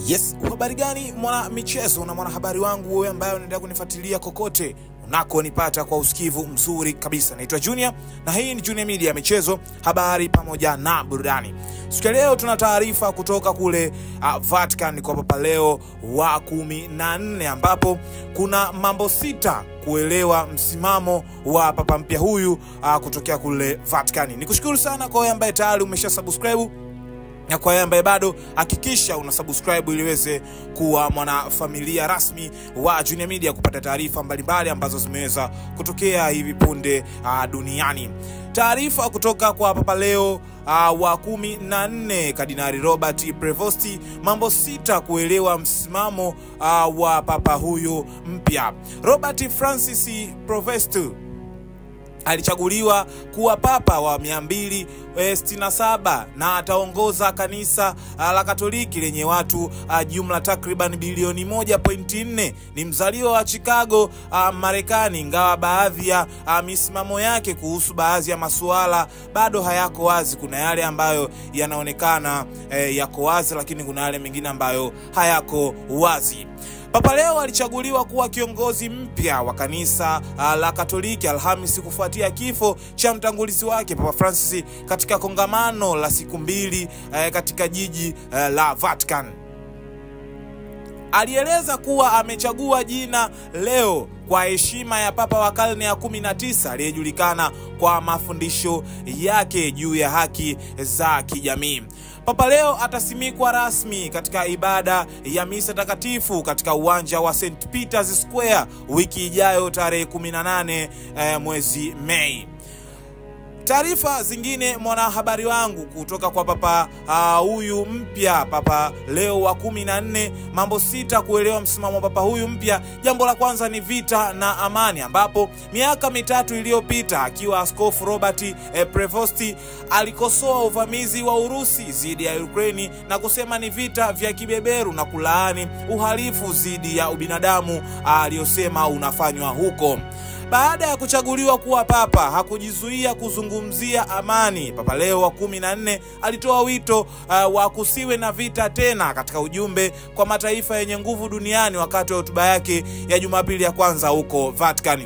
Yes, habari gani mwana michezo na mwana habari wangu wewe ambaye unaendelea kunifuatilia kokote unako nipata kwa usikivu mzuri kabisa. Naitwa Junior na hii ni Junior Media, michezo, habari pamoja na burudani. Siku leo tuna taarifa kutoka kule Vatican kwa Papa Leo wa 14 ambapo kuna mambo 6 kuelewa msimamo wa papa mpya huyu kutokea kule Vatican. Nikushukuru sana kwa wewe ambaye tayari umeshasubscribe. Na kwa yeye ambaye bado, hakikisha una subscribe ili uweze kuwa mwanafamilia rasmi wa Junior Media kupata taarifa mbalimbali ambazo zimeweza kutokea hivi punde duniani. Taarifa kutoka kwa Papa Leo wa 14, Kardinali Robert Prevost, mambo 6 kuelewa msimamo wa papa huyu mpya. Robert Francis Prevost alichaguliwa kuwa papa wa 267 na ataongoza kanisa la Katoliki lenye watu jumla takriban bilioni 1.4. Ni mzaliwa wa Chicago, Marekani, ingawa baadhi ya misimamo yake kuhusu baadhi ya masuala bado hayako wazi. Kuna yale ambayo yanaonekana yako wazi, lakini kuna yale mengine ambayo hayako wazi. Papa Leo alichaguliwa kuwa kiongozi mpya wa kanisa la Katoliki Alhamisi kufuatia kifo cha mtangulizi wake Papa Francis katika kongamano la siku 2 katika jiji la Vatican. Alieleza kuwa amechagua jina Leo kwa heshima ya papa wa karne ya 19 aliyejulikana kwa mafundisho yake juu ya haki za kijamii. Papa Leo atasimikwa rasmi katika ibada ya misa takatifu katika uwanja wa St. Peter's Square wiki ijayo tarehe 18 mwezi Mei. Taarifa zingine mwanahabari wangu kutoka kwa papa huyu mpya, Papa Leo wa 14, mambo 6 kuelewa msimamo wa papa huyu mpya. Jambo la kwanza ni vita na amani, ambapo miaka 3 iliyopita akiwa askofu Robert Prevost alikosoa uvamizi wa Urusi dhidi ya Ukraine na kusema ni vita vya kibeberu na kulaani uhalifu dhidi ya ubinadamu aliyosema unafanywa huko. Baada ya kuchaguliwa kuwa papa, hakujizuia kuzungumzia amani. Papa Leo wa 14 alitoa wito wa kusiwe na vita tena katika ujumbe kwa mataifa yenye nguvu duniani wakati wa hotuba yake ya Jumapili ya kwanza huko Vatican.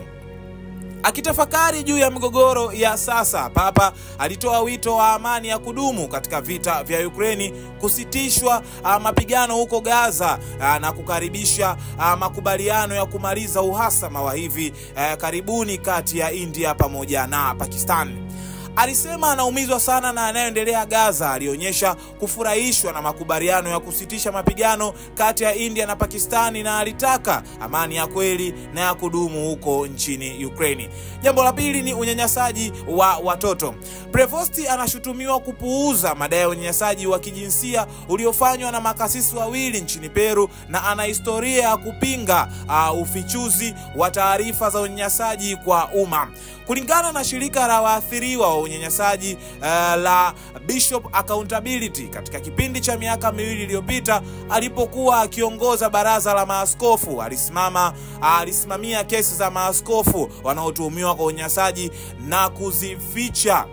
Akitafakari juu ya migogoro ya sasa, papa alitoa wito wa amani ya kudumu katika vita vya Ukraine, kusitishwa mapigano huko Gaza na kukaribisha makubaliano ya kumaliza uhasama wa hivi karibuni kati ya India pamoja na Pakistan. Alisema anaumizwa sana na yanayoendelea Gaza. Alionyesha kufurahishwa na makubaliano ya kusitisha mapigano kati ya India na Pakistani na alitaka amani ya kweli na ya kudumu huko nchini Ukraine. Jambo la pili ni unyanyasaji wa watoto. Prevost anashutumiwa kupuuza madai ya unyanyasaji wa kijinsia uliofanywa na makasisi wawili nchini Peru na ana historia ya kupinga ufichuzi wa taarifa za unyanyasaji kwa umma. Kulingana na shirika la waathiriwa wa unyanyasaji la Bishop Accountability, katika kipindi cha miaka 2 iliyopita alipokuwa akiongoza baraza la maaskofu, alisimamia kesi za maaskofu wanaotuhumiwa kwa unyanyasaji na kuzificha.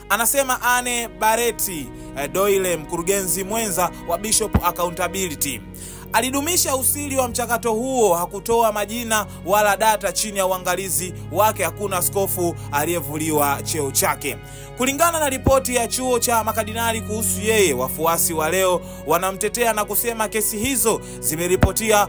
Anasema Anne Barretti Doyle, mkurugenzi mwenza wa Bishop Accountability, alidumisha usiri wa mchakato huo. Hakutoa majina wala data. Chini ya uangalizi wake hakuna askofu aliyevuliwa cheo chake. Kulingana na ripoti ya chuo cha makardinali kuhusu yeye, wafuasi wa Leo wanamtetea na kusema kesi hizo zimeripotia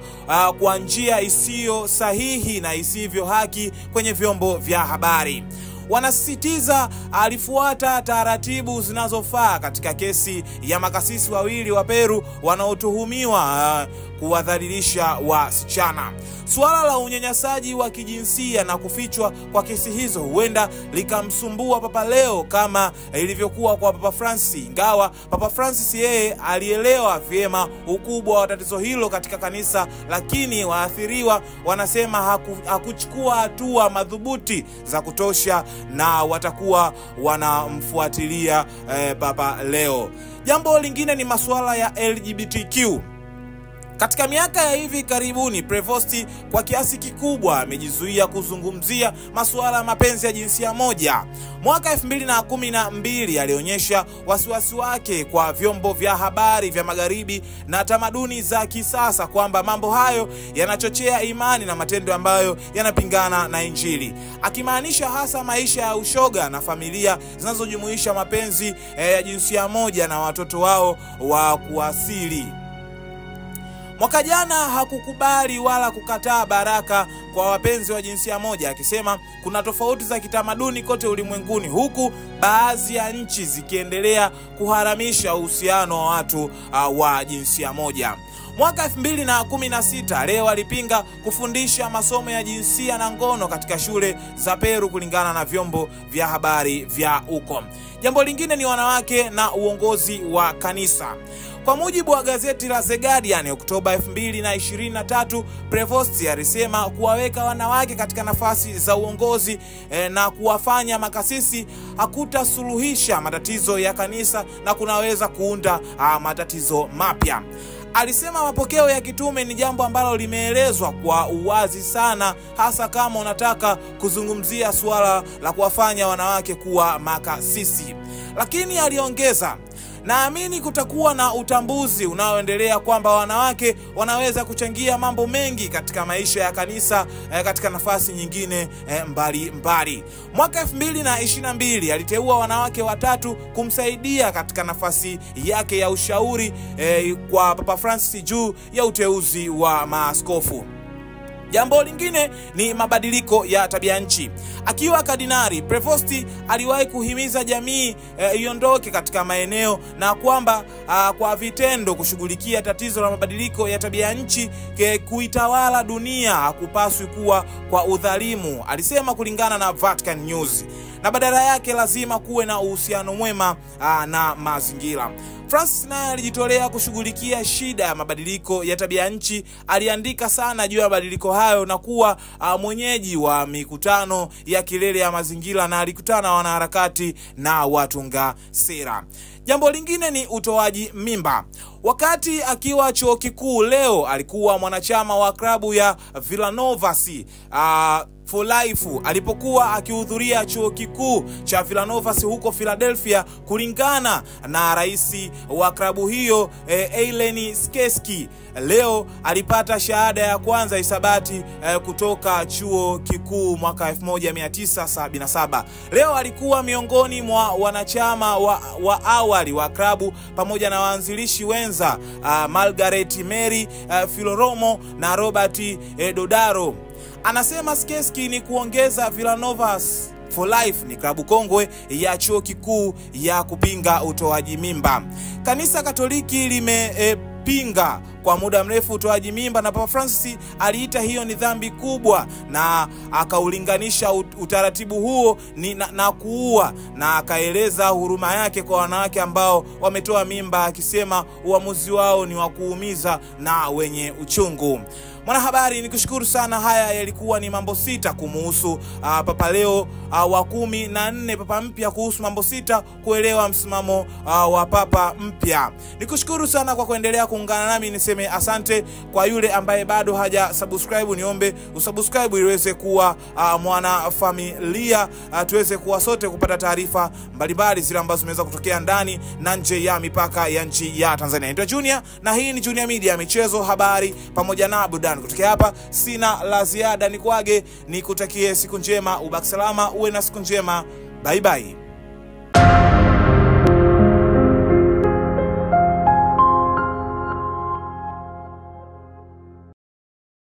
kwa njia isiyo sahihi na isivyo haki kwenye vyombo vya habari. Wanasisitiza alifuata taratibu zinazofaa katika kesi ya makasisi wawili wa Peru wanaotuhumiwa kuwadhalilisha wasichana. Suala la unyanyasaji wa kijinsia na kufichwa kwa kesi hizo huenda likamsumbua Papa Leo kama ilivyokuwa kwa Papa Francis, ingawa Papa Francis yeye alielewa vyema ukubwa wa tatizo hilo katika kanisa, lakini waathiriwa wanasema hakuchukua hatua madhubuti za kutosha na watakuwa wanamfuatilia Papa Leo. Jambo lingine ni masuala ya LGBTQ. Katika miaka ya hivi karibuni, Prevost kwa kiasi kikubwa amejizuia kuzungumzia masuala ya mapenzi ya jinsia moja. Mwaka 2012 alionyesha wasiwasi wake kwa vyombo vya habari vya magharibi na tamaduni za kisasa kwamba mambo hayo yanachochea imani na matendo ambayo yanapingana na Injili, akimaanisha hasa maisha ya ushoga na familia zinazojumuisha mapenzi ya jinsia moja na watoto wao wa kuasili. Mwaka jana hakukubali wala kukataa baraka kwa wapenzi wa jinsia moja, akisema kuna tofauti za kitamaduni kote ulimwenguni, huku baadhi ya nchi zikiendelea kuharamisha uhusiano wa watu wa jinsia moja. Mwaka 2016 Leo alipinga kufundisha masomo ya jinsia na ngono katika shule za Peru kulingana na vyombo vya habari vya huko. Jambo lingine ni wanawake na uongozi wa kanisa. Kwa mujibu wa gazeti la The Guardian Oktoba 2023, Prevost alisema kuwaweka wanawake katika nafasi za uongozi na kuwafanya makasisi hakutasuluhisha matatizo ya kanisa na kunaweza kuunda matatizo mapya. Alisema mapokeo ya kitume ni jambo ambalo limeelezwa kwa uwazi sana, hasa kama unataka kuzungumzia suala la kuwafanya wanawake kuwa makasisi. Lakini aliongeza, naamini kutakuwa na utambuzi unaoendelea kwamba wanawake wanaweza kuchangia mambo mengi katika maisha ya kanisa katika nafasi nyingine mbali. Mwaka 2022 aliteua wanawake 3 kumsaidia katika nafasi yake ya ushauri kwa Papa Francis juu ya uteuzi wa maaskofu. Jambo lingine ni mabadiliko ya tabia nchi. Akiwa kardinali, Prevost aliwahi kuhimiza jamii iondoke katika maeneo na kwamba kwa vitendo kushughulikia tatizo la mabadiliko ya tabia nchi kuitawala dunia hakupaswi kuwa kwa udhalimu, alisema kulingana na Vatican News, na badala yake lazima kuwe na uhusiano mwema na mazingira. Francis naye alijitolea kushughulikia shida ya mabadiliko ya tabia nchi. Aliandika sana juu ya mabadiliko hayo na kuwa mwenyeji wa mikutano ya kilele ya mazingira, na alikutana na wanaharakati na watunga sera. Jambo lingine ni utoaji mimba. Wakati akiwa chuo kikuu, Leo alikuwa mwanachama wa klabu ya Villanova for Life alipokuwa akihudhuria chuo kikuu cha Villanova huko Philadelphia. Kulingana na rais wa klabu hiyo Eileen Skeski, Leo alipata shahada ya kwanza hisabati kutoka chuo kikuu mwaka 1977. Leo alikuwa miongoni mwa wanachama wa awali wa klabu pamoja na waanzilishi wenza Margaret Mary Filoromo na Robert Dodaro. Anasema Skeski ni kuongeza Villanova for Life ni klabu kongwe ya chuo kikuu ya kupinga utoaji mimba. Kanisa Katoliki limepinga kwa muda mrefu utoaji mimba, na Papa Francis aliita hiyo ni dhambi kubwa na akaulinganisha utaratibu huo na kuua, na akaeleza huruma yake kwa wanawake ambao wametoa mimba, akisema uamuzi wao ni wa kuumiza na wenye uchungu. Mwanahabari, nikushukuru sana. Haya yalikuwa ni mambo 6 kumuhusu Papa Leo wa 14, Papa mpya, kuhusu mambo 6 kuelewa msimamo wa Papa mpya. Nikushukuru sana kwa kuendelea kuungana nami. Niseme asante kwa yule ambaye bado haja subscribe, niombe usubscribe ili uweze kuwa mwana familia, tuweze kuwa sote kupata taarifa mbalimbali zile ambazo zimeweza kutokea ndani na nje ya mipaka ya nchi ya Tanzania. Naitwa Junior na hii ni Junior Media, michezo, habari pamoja na burudani. Kutoka hapa sina la ziada, nikuage, nikutakie siku njema, ubaki salama, uwe na siku njema. Bye bye.